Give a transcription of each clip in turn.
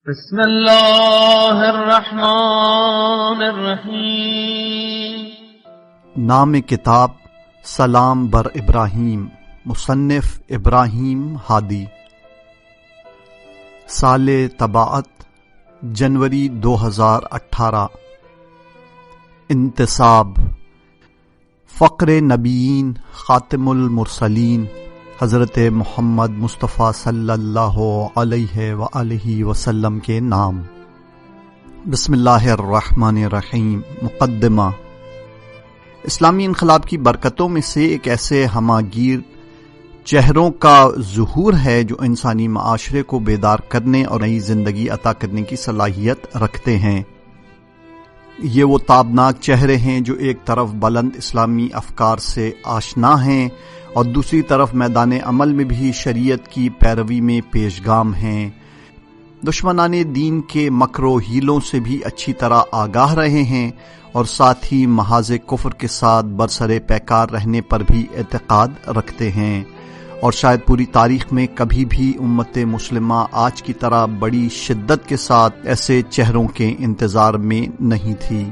بسم اللہ الرحمن الرحیم۔ نام کتاب سلام بر ابراہیم، مصنف ابراہیم ہادی۔ سال طباعت جنوری 2018۔ انتصاب فقر نبیین خاتم المرسلین حضرت محمد مصطفیٰ صلی اللہ علیہ وآلہ وسلم کے نام۔ بسم اللہ الرحمن الرحیم۔ مقدمہ۔ اسلامی انقلاب کی برکتوں میں سے ایک ایسے ہماگیر چہروں کا ظہور ہے جو انسانی معاشرے کو بیدار کرنے اور نئی زندگی عطا کرنے کی صلاحیت رکھتے ہیں۔ یہ وہ تابناک چہرے ہیں جو ایک طرف بلند اسلامی افکار سے آشنا ہیں اور دوسری طرف میدان عمل میں بھی شریعت کی پیروی میں پیشگام ہیں، دشمنان دین کے مکر و حیلوں سے بھی اچھی طرح آگاہ رہے ہیں اور ساتھ ہی محاذ کفر کے ساتھ برسر پیکار رہنے پر بھی اعتقاد رکھتے ہیں، اور شاید پوری تاریخ میں کبھی بھی امت مسلمہ آج کی طرح بڑی شدت کے ساتھ ایسے چہروں کے انتظار میں نہیں تھی۔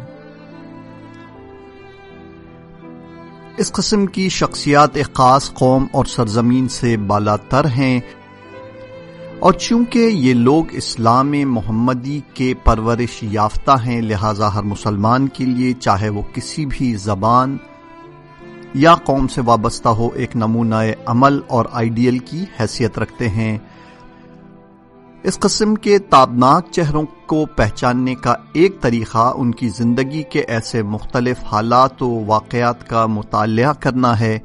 اس قسم کی شخصیات ایک خاص قوم اور سرزمین سے بالاتر ہیں، اور چونکہ یہ لوگ اسلام محمدی کے پرورش یافتہ ہیں، لہٰذا ہر مسلمان کے لیے چاہے وہ کسی بھی زبان یا قوم سے وابستہ ہو ایک نمونہ عمل اور آئیڈیل کی حیثیت رکھتے ہیں۔ اس قسم کے تابناک چہروں کو پہچاننے کا ایک طریقہ ان کی زندگی کے ایسے مختلف حالات و واقعات کا مطالعہ کرنا ہے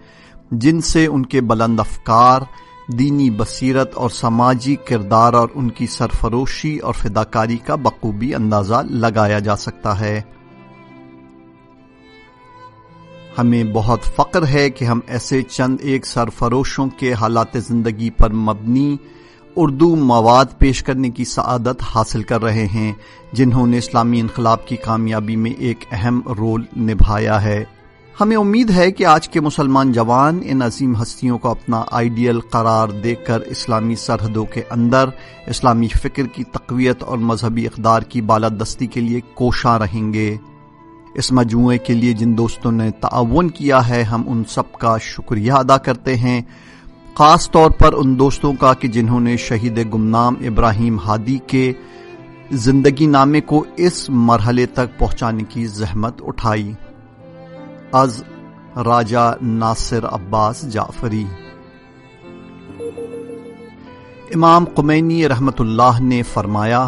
جن سے ان کے بلند افکار، دینی بصیرت اور سماجی کردار اور ان کی سرفروشی اور فداکاری کا بخوبی اندازہ لگایا جا سکتا ہے۔ ہمیں بہت فخر ہے کہ ہم ایسے چند ایک سرفروشوں کے حالات زندگی پر مبنی اردو مواد پیش کرنے کی سعادت حاصل کر رہے ہیں جنہوں نے اسلامی انقلاب کی کامیابی میں ایک اہم رول نبھایا ہے۔ ہمیں امید ہے کہ آج کے مسلمان جوان ان عظیم ہستیوں کو اپنا آئیڈیل قرار دے کر اسلامی سرحدوں کے اندر اسلامی فکر کی تقویت اور مذہبی اقدار کی بالادستی کے لیے کوشاں رہیں گے۔ اس مجموعے کے لیے جن دوستوں نے تعاون کیا ہے ہم ان سب کا شکریہ ادا کرتے ہیں، خاص طور پر ان دوستوں کا کہ جنہوں نے شہید گمنام ابراہیم ہادی کے زندگی نامے کو اس مرحلے تک پہنچانے کی زحمت اٹھائی۔ از راجہ ناصر عباس جعفری۔ امام خمینی رحمۃ اللہ نے فرمایا،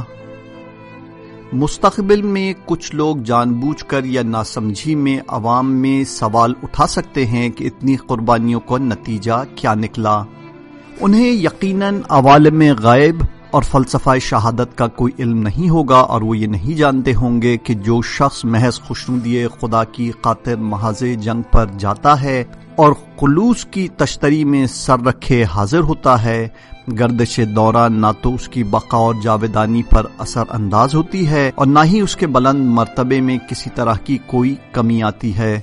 مستقبل میں کچھ لوگ جان بوجھ کر یا ناسمجھی میں عوام میں سوال اٹھا سکتے ہیں کہ اتنی قربانیوں کا نتیجہ کیا نکلا۔ انہیں یقیناً عوالم غیب اور فلسفہ شہادت کا کوئی علم نہیں ہوگا، اور وہ یہ نہیں جانتے ہوں گے کہ جو شخص محض خوشنودی خدا کی خاطر محاذ جنگ پر جاتا ہے اور خلوص کی تشتری میں سر رکھے حاضر ہوتا ہے، گردش دورہ نہ تو اس کی بقا اور جاویدانی پر اثر انداز ہوتی ہے اور نہ ہی اس کے بلند مرتبے میں کسی طرح کی کوئی کمی آتی ہے۔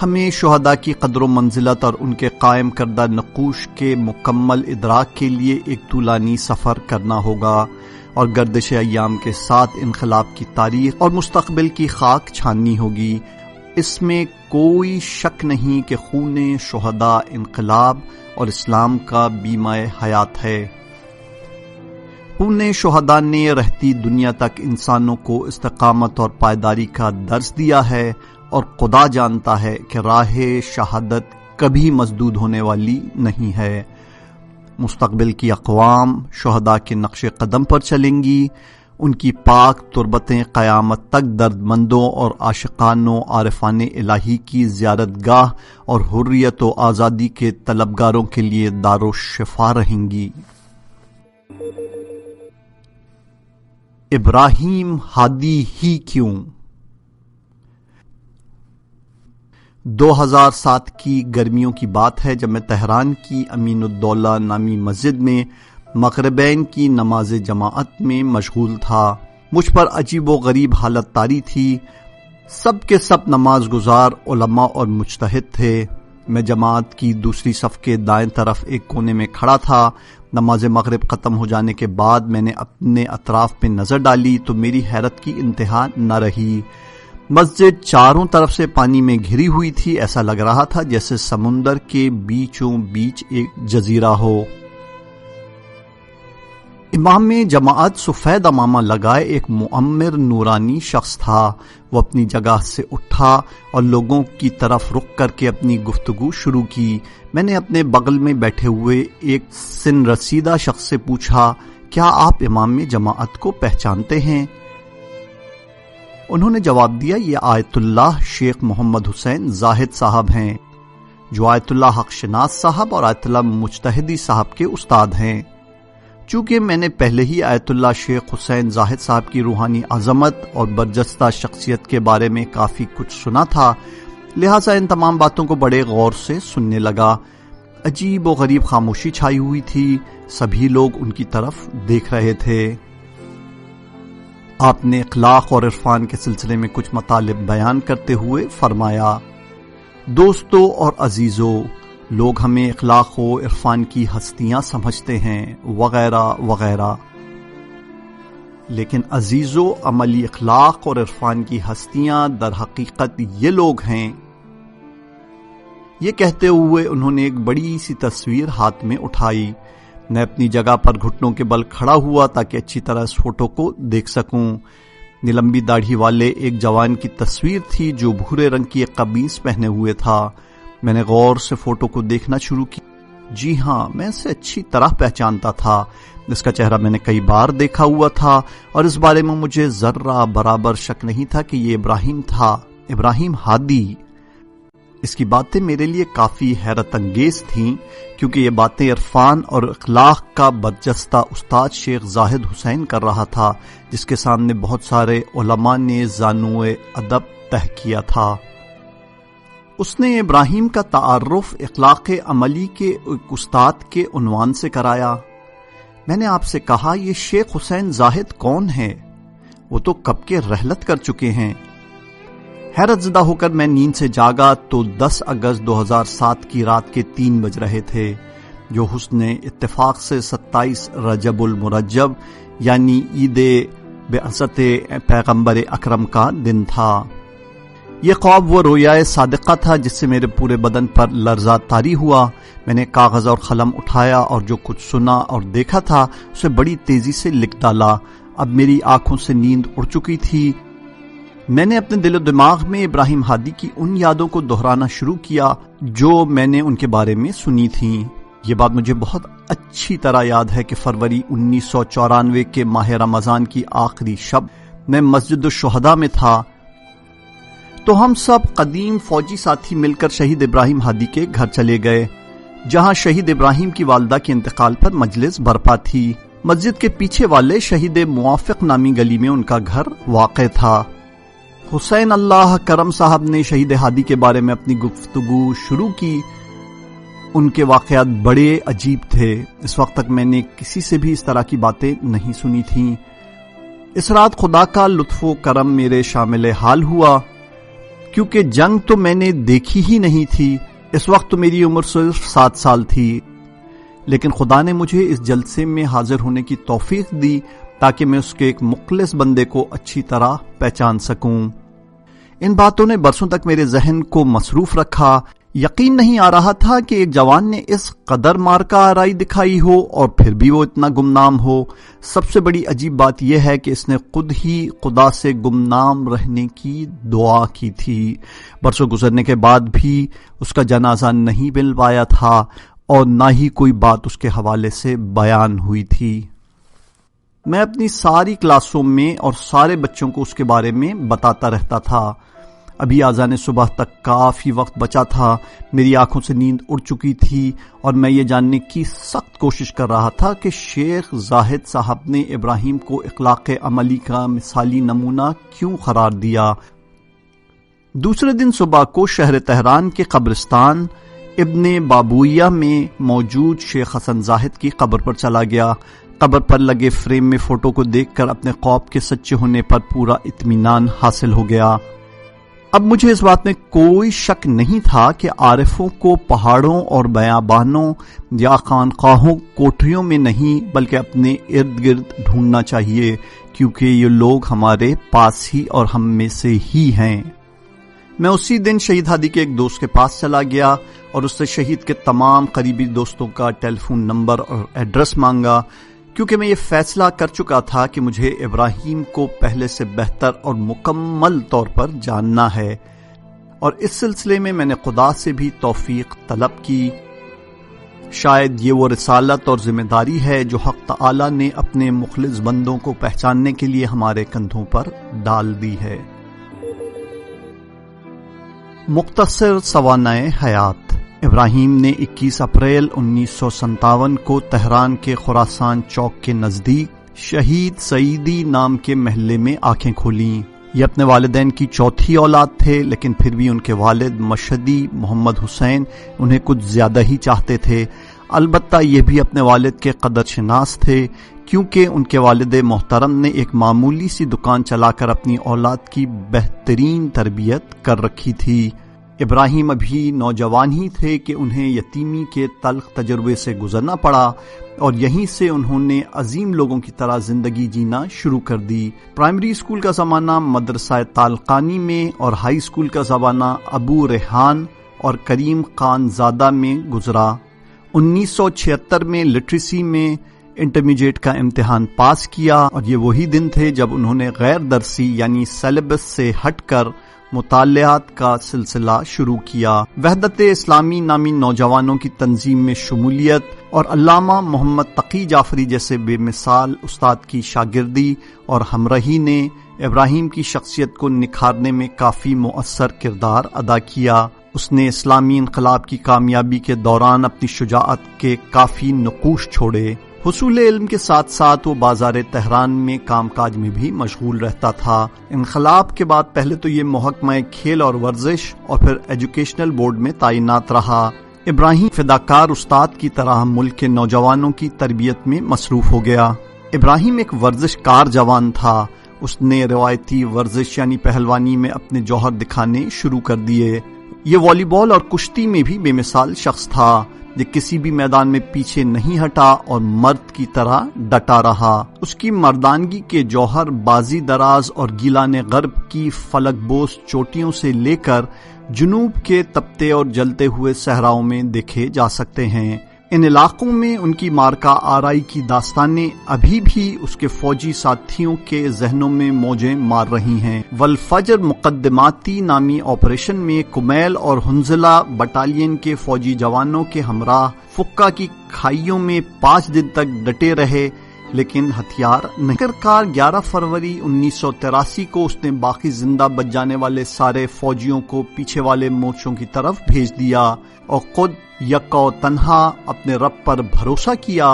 ہمیں شہداء کی قدر و منزلت اور ان کے قائم کردہ نقوش کے مکمل ادراک کے لیے ایک طولانی سفر کرنا ہوگا اور گردش ایام کے ساتھ انقلاب کی تاریخ اور مستقبل کی خاک چھاننی ہوگی۔ اس میں کوئی شک نہیں کہ خون شہداء انقلاب اور اسلام کا بیمہ حیات ہے۔ خون شہداء نے رہتی دنیا تک انسانوں کو استقامت اور پائیداری کا درس دیا ہے، اور خدا جانتا ہے کہ راہ شہادت کبھی مسدود ہونے والی نہیں ہے۔ مستقبل کی اقوام شہداء کے نقش قدم پر چلیں گی، ان کی پاک تربتیں قیامت تک درد مندوں اور عاشقان و عارفان الہی کی زیارت گاہ اور حریت و آزادی کے طلبگاروں کے لیے دار و شفا رہیں گی۔ ابراہیم ہادی ہی کیوں؟ 2007 کی گرمیوں کی بات ہے جب میں تہران کی امین الدولہ نامی مسجد میں مغربین کی نماز جماعت میں مشغول تھا۔ مجھ پر عجیب و غریب حالت طاری تھی۔ سب کے سب نماز گزار علماء اور مجتہد تھے۔ میں جماعت کی دوسری صف کے دائیں طرف ایک کونے میں کھڑا تھا۔ نماز مغرب ختم ہو جانے کے بعد میں نے اپنے اطراف پہ نظر ڈالی تو میری حیرت کی انتہا نہ رہی۔ مسجد چاروں طرف سے پانی میں گھری ہوئی تھی، ایسا لگ رہا تھا جیسے سمندر کے بیچوں بیچ ایک جزیرہ ہو۔ امام میں جماعت سفید عمامہ لگائے ایک معمر نورانی شخص تھا۔ وہ اپنی جگہ سے اٹھا اور لوگوں کی طرف رخ کر کے اپنی گفتگو شروع کی۔ میں نے اپنے بغل میں بیٹھے ہوئے ایک سن رسیدہ شخص سے پوچھا، کیا آپ امام میں جماعت کو پہچانتے ہیں؟ انہوں نے جواب دیا، یہ آیت اللہ شیخ محمد حسین زاہد صاحب ہیں، جو آیت اللہ حق شناس صاحب اور آیت اللہ مجتہدی صاحب کے استاد ہیں۔ چونکہ میں نے پہلے ہی آیت اللہ شیخ حسین زاہد صاحب کی روحانی عظمت اور برجستہ شخصیت کے بارے میں کافی کچھ سنا تھا، لہٰذا ان تمام باتوں کو بڑے غور سے سننے لگا۔ عجیب و غریب خاموشی چھائی ہوئی تھی، سبھی لوگ ان کی طرف دیکھ رہے تھے۔ آپ نے اخلاق اور عرفان کے سلسلے میں کچھ مطالب بیان کرتے ہوئے فرمایا، دوستو اور عزیزو، لوگ ہمیں اخلاق و عرفان کی ہستیاں سمجھتے ہیں وغیرہ وغیرہ، لیکن عزیزو، عملی اخلاق اور عرفان کی ہستیاں در حقیقت یہ لوگ ہیں۔ یہ کہتے ہوئے انہوں نے ایک بڑی سی تصویر ہاتھ میں اٹھائی۔ میں اپنی جگہ پر گھٹنوں کے بل کھڑا ہوا تاکہ اچھی طرح اس فوٹو کو دیکھ سکوں۔ لمبی داڑھی والے ایک جوان کی تصویر تھی جو بھورے رنگ کی ایک قمیص پہنے ہوئے تھا۔ میں نے غور سے فوٹو کو دیکھنا شروع کی۔ جی ہاں، میں اسے اچھی طرح پہچانتا تھا۔ اس کا چہرہ میں نے کئی بار دیکھا ہوا تھا اور اس بارے میں مجھے ذرہ برابر شک نہیں تھا کہ یہ ابراہیم تھا، ابراہیم ہادی۔ اس کی باتیں میرے لیے کافی حیرت انگیز تھیں، کیونکہ یہ باتیں عرفان اور اخلاق کا برجستہ استاد شیخ زاہد حسین کر رہا تھا، جس کے سامنے بہت سارے علماء نے زانوئے ادب تہ کیا تھا۔ اس نے ابراہیم کا تعارف اخلاق عملی کے ایک استاد کے عنوان سے کرایا۔ میں نے آپ سے کہا، یہ شیخ حسین زاہد کون ہے؟ وہ تو کب کے رحلت کر چکے ہیں۔ حیرت زدہ ہو کر میں نیند سے جاگا تو 10 اگست 2007 کی رات کے 3 بج رہے تھے، جو حسن اتفاق سے 27 رجب المرجب یعنی عید بعثت پیغمبر اکرم کا دن تھا۔ یہ خواب وہ رویائے صادقہ تھا جس سے میرے پورے بدن پر لرزہ طاری ہوا۔ میں نے کاغذ اور قلم اٹھایا اور جو کچھ سنا اور دیکھا تھا اسے بڑی تیزی سے لکھ ڈالا۔ اب میری آنکھوں سے نیند اڑ چکی تھی۔ میں نے اپنے دل و دماغ میں ابراہیم ہادی کی ان یادوں کو دہرانا شروع کیا جو میں نے ان کے بارے میں سنی تھیں۔ یہ بات مجھے بہت اچھی طرح یاد ہے کہ فروری 1994 کے ماہ رمضان کی آخری شب میں مسجد الشہداء میں تھا، تو ہم سب قدیم فوجی ساتھی مل کر شہید ابراہیم ہادی کے گھر چلے گئے، جہاں شہید ابراہیم کی والدہ کے انتقال پر مجلس برپا تھی۔ مسجد کے پیچھے والے شہید موافق نامی گلی میں ان کا گھر واقع تھا۔ حسین اللہ کرم صاحب نے شہید ہادی کے بارے میں اپنی گفتگو شروع کی۔ ان کے واقعات بڑے عجیب تھے، اس وقت تک میں نے کسی سے بھی اس طرح کی باتیں نہیں سنی تھیں۔ اس رات خدا کا لطف و کرم میرے شامل حال ہوا، کیونکہ جنگ تو میں نے دیکھی ہی نہیں تھی۔ اس وقت تو میری عمر صرف 7 سال تھی، لیکن خدا نے مجھے اس جلسے میں حاضر ہونے کی توفیق دی تاکہ میں اس کے ایک مخلص بندے کو اچھی طرح پہچان سکوں۔ ان باتوں نے برسوں تک میرے ذہن کو مصروف رکھا۔ یقین نہیں آ رہا تھا کہ ایک جوان نے اس قدر مارکہ آرائی دکھائی ہو اور پھر بھی وہ اتنا گمنام ہو۔ سب سے بڑی عجیب بات یہ ہے کہ اس نے خود ہی خدا سے گمنام رہنے کی دعا کی تھی۔ برسوں گزرنے کے بعد بھی اس کا جنازہ نہیں مل پایا تھا اور نہ ہی کوئی بات اس کے حوالے سے بیان ہوئی تھی۔ میں اپنی ساری کلاسوں میں اور سارے بچوں کو اس کے بارے میں بتاتا رہتا تھا۔ ابھی آذان صبح تک کافی وقت بچا تھا، میری آنکھوں سے نیند اڑ چکی تھی اور میں یہ جاننے کی سخت کوشش کر رہا تھا کہ شیخ زاہد صاحب نے ابراہیم کو اخلاق عملی کا مثالی نمونہ کیوں قرار دیا۔ دوسرے دن صبح کو شہر تہران کے قبرستان ابن بابویہ میں موجود شیخ حسن زاہد کی قبر پر چلا گیا۔ قبر پر لگے فریم میں فوٹو کو دیکھ کر اپنے خواب کے سچے ہونے پر پورا اطمینان حاصل ہو گیا۔ اب مجھے اس بات میں کوئی شک نہیں تھا کہ عارفوں کو پہاڑوں اور بیابانوں یا خانقاہوں کوٹھریوں میں نہیں بلکہ اپنے ارد گرد ڈھونڈنا چاہیے، کیونکہ یہ لوگ ہمارے پاس ہی اور ہم میں سے ہی ہیں۔ میں اسی دن شہید ہادی کے ایک دوست کے پاس چلا گیا اور اس سے شہید کے تمام قریبی دوستوں کا ٹیلی فون نمبر اور ایڈریس مانگا، کیونکہ میں یہ فیصلہ کر چکا تھا کہ مجھے ابراہیم کو پہلے سے بہتر اور مکمل طور پر جاننا ہے، اور اس سلسلے میں نے خدا سے بھی توفیق طلب کی۔ شاید یہ وہ رسالت اور ذمہ داری ہے جو حق تعالی نے اپنے مخلص بندوں کو پہچاننے کے لیے ہمارے کندھوں پر ڈال دی ہے۔ مختصر سوانح حیات۔ ابراہیم نے 21 اپریل 1957 کو تہران کے خراسان چوک کے نزدیک شہید سعیدی نام کے محلے میں آنکھیں کھولیں۔ یہ اپنے والدین کی چوتھی اولاد تھے، لیکن پھر بھی ان کے والد مشہدی محمد حسین انہیں کچھ زیادہ ہی چاہتے تھے۔ البتہ یہ بھی اپنے والد کے قدر شناس تھے، کیونکہ ان کے والد محترم نے ایک معمولی سی دکان چلا کر اپنی اولاد کی بہترین تربیت کر رکھی تھی۔ ابراہیم ابھی نوجوان ہی تھے کہ انہیں یتیمی کے تلخ تجربے سے گزرنا پڑا، اور یہیں سے انہوں نے عظیم لوگوں کی طرح زندگی جینا شروع کر دی۔ پرائمری اسکول کا زمانہ مدرسہ طالقانی میں اور ہائی اسکول کا زمانہ ابو ریحان اور کریم خان زادہ میں گزرا۔ 1976 میں لٹریسی میں انٹرمیڈیٹ کا امتحان پاس کیا، اور یہ وہی دن تھے جب انہوں نے غیر درسی یعنی سیلیبس سے ہٹ کر مطالعات کا سلسلہ شروع کیا۔ وحدت اسلامی نامی نوجوانوں کی تنظیم میں شمولیت اور علامہ محمد تقی جعفری جیسے بے مثال استاد کی شاگردی اور ہمراہی نے ابراہیم کی شخصیت کو نکھارنے میں کافی مؤثر کردار ادا کیا۔ اس نے اسلامی انقلاب کی کامیابی کے دوران اپنی شجاعت کے کافی نقوش چھوڑے۔ حصول علم کے ساتھ ساتھ وہ بازار تہران میں کام کاج میں بھی مشغول رہتا تھا۔ انقلاب کے بعد پہلے تو یہ محکمہ کھیل اور ورزش اور پھر ایجوکیشنل بورڈ میں تعینات رہا۔ ابراہیم فداکار استاد کی طرح ملک کے نوجوانوں کی تربیت میں مصروف ہو گیا۔ ابراہیم ایک ورزش کار جوان تھا۔ اس نے روایتی ورزش یعنی پہلوانی میں اپنے جوہر دکھانے شروع کر دیے۔ یہ والی بال اور کشتی میں بھی بے مثال شخص تھا۔ یہ کسی بھی میدان میں پیچھے نہیں ہٹا اور مرد کی طرح ڈٹا رہا۔ اس کی مردانگی کے جوہر بازی دراز اور گیلان غرب کی فلک بوس چوٹیوں سے لے کر جنوب کے تپتے اور جلتے ہوئے صحراؤں میں دیکھے جا سکتے ہیں۔ ان علاقوں میں ان کی مارکا آرائی کی داستانیں ابھی بھی اس کے فوجی ساتھیوں کے ذہنوں میں موجیں مار رہی ہیں۔ والفجر مقدماتی نامی آپریشن میں کمیل اور حنزلہ بٹالین کے فوجی جوانوں کے ہمراہ فقہ کی کھائیوں میں 5 دن تک ڈٹے رہے، لیکن ہتھیار نہیں۔ آخرکار 11 فروری 1983 کو اس نے باقی زندہ بچ جانے والے سارے فوجیوں کو پیچھے والے مورچوں کی طرف بھیج دیا اور خود یکا و تنہا اپنے رب پر بھروسہ کیا،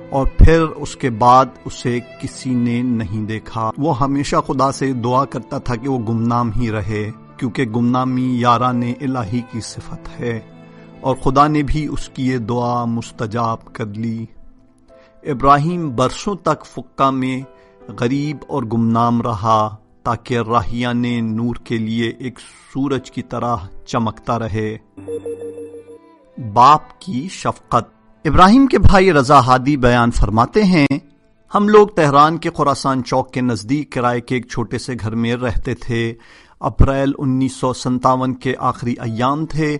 اور پھر اس کے بعد اسے کسی نے نہیں دیکھا۔ وہ ہمیشہ خدا سے دعا کرتا تھا کہ وہ گمنام ہی رہے، کیونکہ گمنامی یاران الہی کی صفت ہے، اور خدا نے بھی اس کی یہ دعا مستجاب کر لی۔ ابراہیم برسوں تک فقہ میں غریب اور گمنام رہا، تاکہ راہیان نور کے لیے ایک سورج کی طرح چمکتا رہے۔ باپ کی شفقت۔ ابراہیم کے بھائی رضا ہادی بیان فرماتے ہیں، ہم لوگ تہران کے خراسان چوک کے نزدیک کرائے کے ایک چھوٹے سے گھر میں رہتے تھے۔ اپریل 1957 کے آخری ایام تھے۔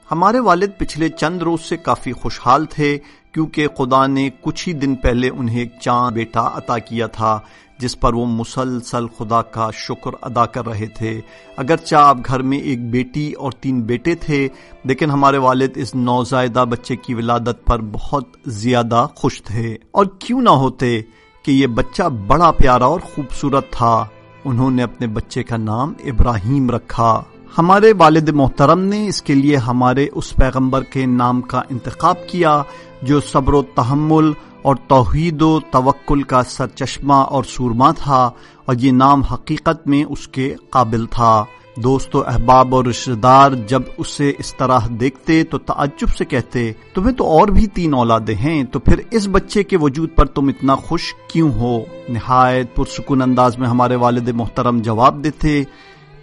ہمارے والد پچھلے چند روز سے کافی خوشحال تھے، کیونکہ خدا نے کچھ ہی دن پہلے انہیں ایک چاند بیٹا عطا کیا تھا، جس پر وہ مسلسل خدا کا شکر ادا کر رہے تھے۔ اگرچہ اب گھر میں ایک بیٹی اور 3 بیٹے تھے، لیکن ہمارے والد اس نوزائیدہ بچے کی ولادت پر بہت زیادہ خوش تھے، اور کیوں نہ ہوتے کہ یہ بچہ بڑا پیارا اور خوبصورت تھا۔ انہوں نے اپنے بچے کا نام ابراہیم رکھا۔ ہمارے والد محترم نے اس کے لیے ہمارے اس پیغمبر کے نام کا انتخاب کیا جو صبر و تحمل اور توحید و توکل کا سرچشمہ اور سورما تھا، اور یہ نام حقیقت میں اس کے قابل تھا۔ دوست و احباب اور رشتہ دار جب اسے اس طرح دیکھتے تو تعجب سے کہتے، تمہیں تو اور بھی 3 اولادیں ہیں، تو پھر اس بچے کے وجود پر تم اتنا خوش کیوں ہو؟ نہایت پرسکون انداز میں ہمارے والد محترم جواب دیتے،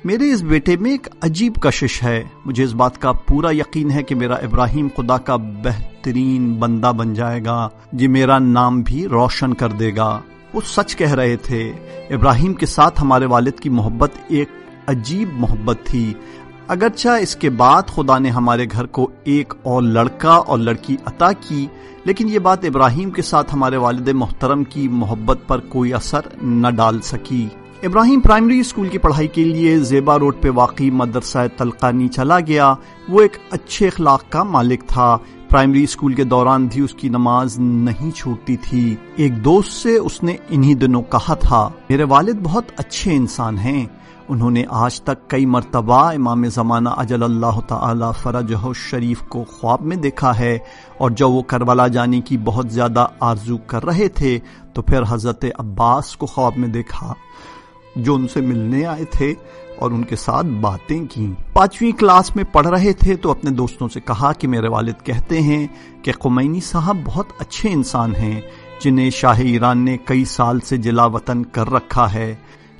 میرے اس بیٹے میں ایک عجیب کشش ہے. مجھے اس بات کا پورا یقین ہے کہ میرا ابراہیم خدا کا بہترین بندہ بن جائے گا، جو میرا نام بھی روشن کر دے گا. وہ سچ کہہ رہے تھے. ابراہیم کے ساتھ ہمارے والد کی محبت ایک عجیب محبت تھی. اگرچہ اس کے بعد خدا نے ہمارے گھر کو ایک اور لڑکا اور لڑکی عطا کی، لیکن یہ بات ابراہیم کے ساتھ ہمارے والد محترم کی محبت پر کوئی اثر نہ ڈال سکی. ابراہیم پرائمری اسکول کی پڑھائی کے لیے زیبا روڈ پہ واقع مدرسہ تلقانی چلا گیا. وہ ایک اچھے اخلاق کا مالک تھا. پرائمری اسکول کے دوران بھی اس کی نماز نہیں چھوٹتی تھی. ایک دوست سے اس نے انہی دنوں کہا تھا، میرے والد بہت اچھے انسان ہیں. انہوں نے آج تک کئی مرتبہ امام زمانہ اجل اللہ تعالی فرجہ الشریف کو خواب میں دیکھا ہے، اور جب وہ کربلا جانے کی بہت زیادہ آرزو کر رہے تھے تو پھر حضرت عباس کو خواب میں دیکھا جو ان سے ملنے آئے تھے اور ان کے ساتھ باتیں کی. 5ویں کلاس میں پڑھ رہے تھے تو اپنے دوستوں سے کہا کہ میرے والد کہتے ہیں کہ خمینی صاحب بہت اچھے انسان ہیں جنہیں شاہ ایران نے کئی سال سے جلا وطن کر رکھا ہے.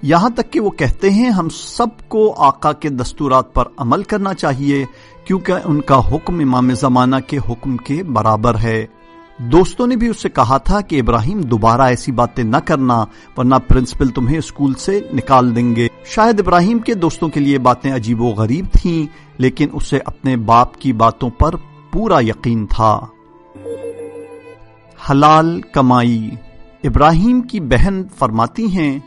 یہاں تک کہ وہ کہتے ہیں ہم سب کو آقا کے دستورات پر عمل کرنا چاہیے کیونکہ ان کا حکم امام زمانہ کے حکم کے برابر ہے. دوستوں نے بھی اس سے کہا تھا کہ ابراہیم دوبارہ ایسی باتیں نہ کرنا ورنہ پرنسپل تمہیں اسکول سے نکال دیں گے. شاید ابراہیم کے دوستوں کے لیے باتیں عجیب و غریب تھیں، لیکن اسے اپنے باپ کی باتوں پر پورا یقین تھا. حلال کمائی. ابراہیم کی بہن فرماتی ہیں،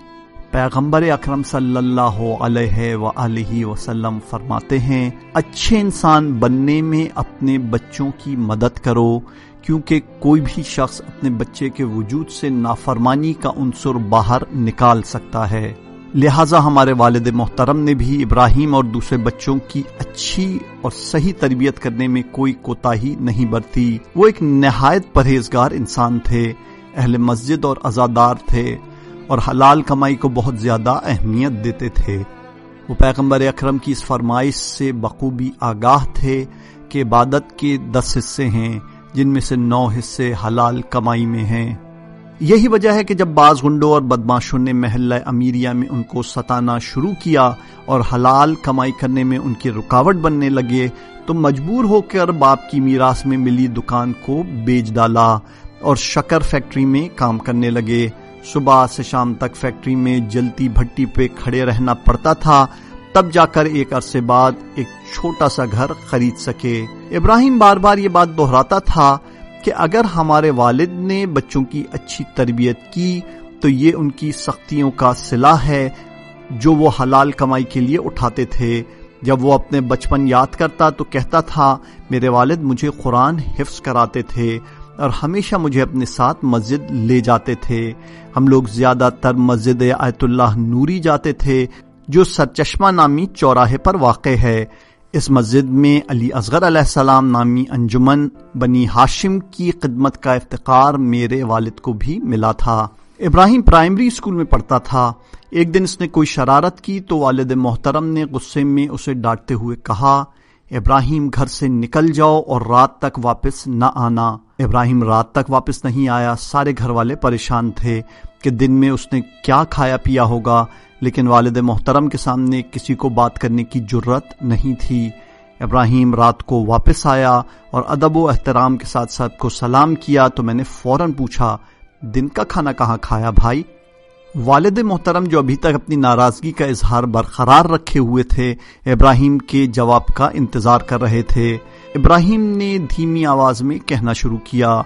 پیغمبر اکرم صلی اللہ علیہ وآلہ وسلم فرماتے ہیں، اچھے انسان بننے میں اپنے بچوں کی مدد کرو، کیونکہ کوئی بھی شخص اپنے بچے کے وجود سے نافرمانی کا عنصر باہر نکال سکتا ہے. لہٰذا ہمارے والد محترم نے بھی ابراہیم اور دوسرے بچوں کی اچھی اور صحیح تربیت کرنے میں کوئی کوتاہی نہیں برتی. وہ ایک نہایت پرہیزگار انسان تھے، اہل مسجد اور عزادار تھے، اور حلال کمائی کو بہت زیادہ اہمیت دیتے تھے. وہ پیغمبر اکرم کی اس فرمائش سے بخوبی آگاہ تھے کہ عبادت کے 10 حصے ہیں جن میں سے 9 حصے حلال کمائی میں ہیں. یہی وجہ ہے کہ جب بعض گنڈوں اور بدماشوں نے محلہ امیریہ میں ان کو ستانا شروع کیا اور حلال کمائی کرنے میں ان کی رکاوٹ بننے لگے تو مجبور ہو کر باپ کی میراث میں ملی دکان کو بیچ ڈالا اور شکر فیکٹری میں کام کرنے لگے. صبح سے شام تک فیکٹری میں جلتی بھٹی پہ کھڑے رہنا پڑتا تھا، تب جا کر ایک عرصے بعد ایک چھوٹا سا گھر خرید سکے. ابراہیم بار بار یہ بات دہراتا تھا کہ اگر ہمارے والد نے بچوں کی اچھی تربیت کی تو یہ ان کی سختیوں کا صلہ ہے جو وہ حلال کمائی کے لیے اٹھاتے تھے. جب وہ اپنے بچپن یاد کرتا تو کہتا تھا، میرے والد مجھے قرآن حفظ کراتے تھے اور ہمیشہ مجھے اپنے ساتھ مسجد لے جاتے تھے. ہم لوگ زیادہ تر مسجد آیت اللہ نوری جاتے تھے جو سرچشمہ نامی چوراہے پر واقع ہے. اس مسجد میں علی اصغر علیہ السلام نامی انجمن بنی ہاشم کی خدمت کا افتخار میرے والد کو بھی ملا تھا. ابراہیم پرائمری اسکول میں پڑھتا تھا. ایک دن اس نے کوئی شرارت کی تو والد محترم نے غصے میں اسے ڈانٹتے ہوئے کہا، ابراہیم گھر سے نکل جاؤ اور رات تک واپس نہ آنا. ابراہیم رات تک واپس نہیں آیا. سارے گھر والے پریشان تھے کہ دن میں اس نے کیا کھایا پیا ہوگا، لیکن والد محترم کے سامنے کسی کو بات کرنے کی جرت نہیں تھی. ابراہیم رات کو واپس آیا اور ادب و احترام کے ساتھ سب کو سلام کیا تو میں نے فوراً پوچھا، دن کا کھانا کہاں کھایا بھائی؟ والد محترم جو ابھی تک اپنی ناراضگی کا اظہار برقرار رکھے ہوئے تھے ابراہیم کے جواب کا انتظار کر رہے تھے. ابراہیم نے دھیمی آواز میں کہنا شروع کیا،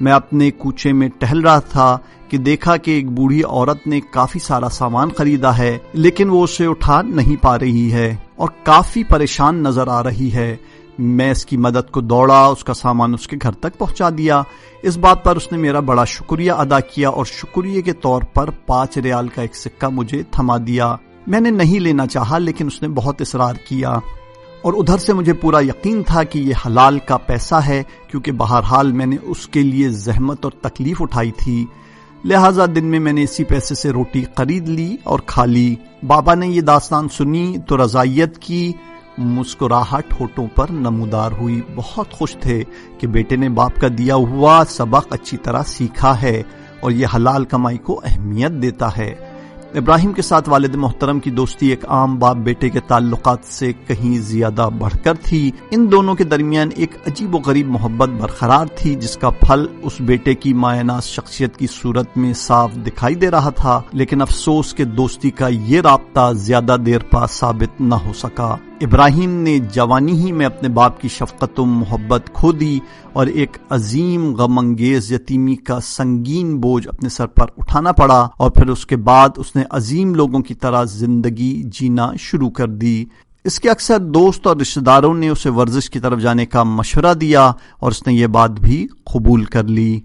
میں اپنے کوچے میں ٹہل رہا تھا کہ دیکھا کہ ایک بوڑھی عورت نے کافی سارا سامان خریدا ہے لیکن وہ اسے اٹھا نہیں پا رہی ہے اور کافی پریشان نظر آ رہی ہے. میں اس کی مدد کو دوڑا، اس کا سامان اس کے گھر تک پہنچا دیا. اس بات پر اس نے میرا بڑا شکریہ ادا کیا اور شکریہ کے طور پر 5 ریال کا ایک سکہ مجھے تھما دیا. میں نے نہیں لینا چاہا لیکن اس نے بہت اصرار کیا اور ادھر سے مجھے پورا یقین تھا کہ یہ حلال کا پیسہ ہے کیونکہ بہرحال میں نے اس کے لیے زحمت اور تکلیف اٹھائی تھی. لہٰذا دن میں نے اسی پیسے سے روٹی خرید لی اور کھا لی. بابا نے یہ داستان سنی تو رضائیت کی مسکراہٹ ہونٹوں پر نمودار ہوئی. بہت خوش تھے کہ بیٹے نے باپ کا دیا ہوا سبق اچھی طرح سیکھا ہے اور یہ حلال کمائی کو اہمیت دیتا ہے. ابراہیم کے ساتھ والد محترم کی دوستی ایک عام باپ بیٹے کے تعلقات سے کہیں زیادہ بڑھ کر تھی۔ ان دونوں کے درمیان ایک عجیب و غریب محبت برقرار تھی جس کا پھل اس بیٹے کی مایہ ناز شخصیت کی صورت میں صاف دکھائی دے رہا تھا، لیکن افسوس کہ دوستی کا یہ رابطہ زیادہ دیر پا ثابت نہ ہو سکا۔ ابراہیم نے جوانی ہی میں اپنے باپ کی شفقت و محبت کھو دی اور ایک عظیم غم انگیز یتیمی کا سنگین بوجھ اپنے سر پر اٹھانا پڑا، اور پھر اس کے بعد اس نے عظیم لوگوں کی طرح زندگی جینا شروع کر دی۔ اس کے اکثر دوست اور رشتہ داروں نے اسے ورزش کی طرف جانے کا مشورہ دیا اور اس نے یہ بات بھی قبول کر لی۔